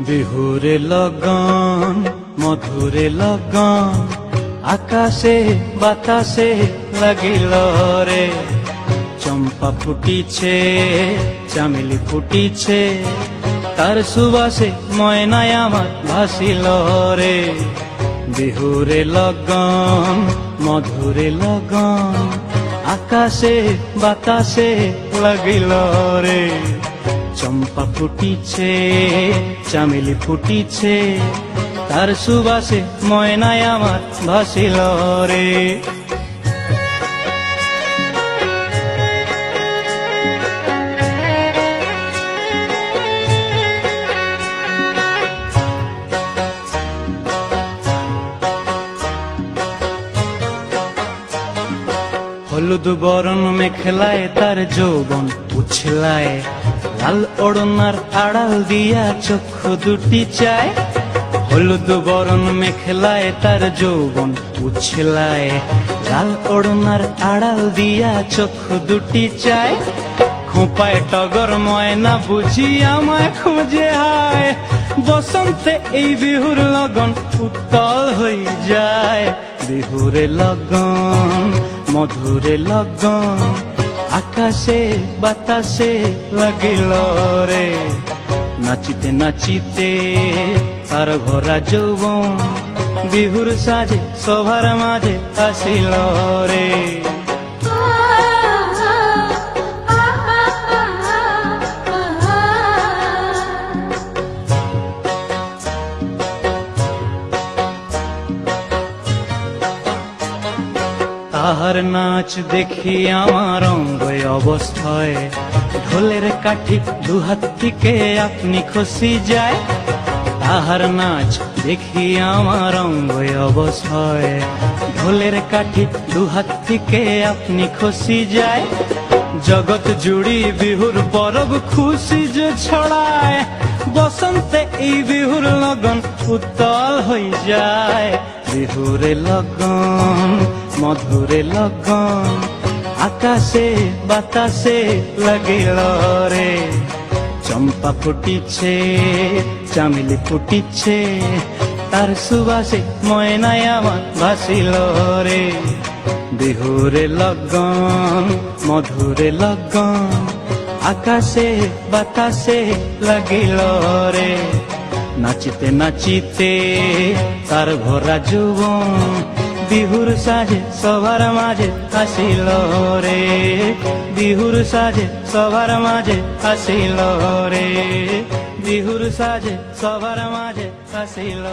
বিহুরে লগন মধুরে লগন আকাশে বাতাসে লাগিল রে। চম্পা ফুটিছে চামেলি ফুটিছে তার সুবাসে ময়নায় আমার ভাসিল রে। বিহুরে লগন মধুরে লগন আকাশে বাতাসে লাগিল রে। চম্পা ফুটিছে চামেলি ফুটিছে তার সুবাসে ময়নায় আমার ভাসিল রে। হলুদ বরণ মেখলায় তার যৌবন উছলায়, লাল ওড়নার আড়াল দিয়া চক্ষু দুটি চায়। হলুদ বরণ মেখলায় তার যৌবন উছলায়, লাল ওড়নার আড়াল দিয়া চক্ষু দুটি চায়। খোঁপায় টগর ময়না বুঝি আমায় খুঁজে হায়, বসন্তে এই বিহুর লগন উত্তল হয়ে যায়। বিহুরে লগন মধুরে লগন আকাশে বাতাসে লাগিল রে। নাচিতে নাচিতে তার ভরা যৌবন বিহুর সাজে সবার মাঝে আসিল রে। তাহার নাচ দেখি আমার অঙ্গ অবস্থায়, ঢোলের কাঠি দুহাত থেকে আপনি খসি যায়। তাহার নাচ দেখি আমার অঙ্গ অবস্থায়, ঢোলের কাঠি দুহাত থেকে আপনি খসি যায়। জগৎ জুড়ি বিহুর পরব খুশি যে ছড়ায়, বসন্তে এই বিহুর লগন উত্তল হয়ে যায়। বিহুরে লগন মধুরে লগন আকাশে বাতাসে লাগিল রে। চম্পা ফুটিছে চামেলি ফুটিছে তার সুবাসে ময়নায় আমার ভাসিল রে। বিহুরে লগন মধুরে লগন আকাশে বাতাসে লাগিল রে। নাচিতে নাচিতে তার ভরা যৌবন বিহুর সাজে সবার মাঝে আসিল রে। বিহুর সাজে সবার মাঝে আসিল রে। বিহুর সাজে সবার মাঝে আসিল।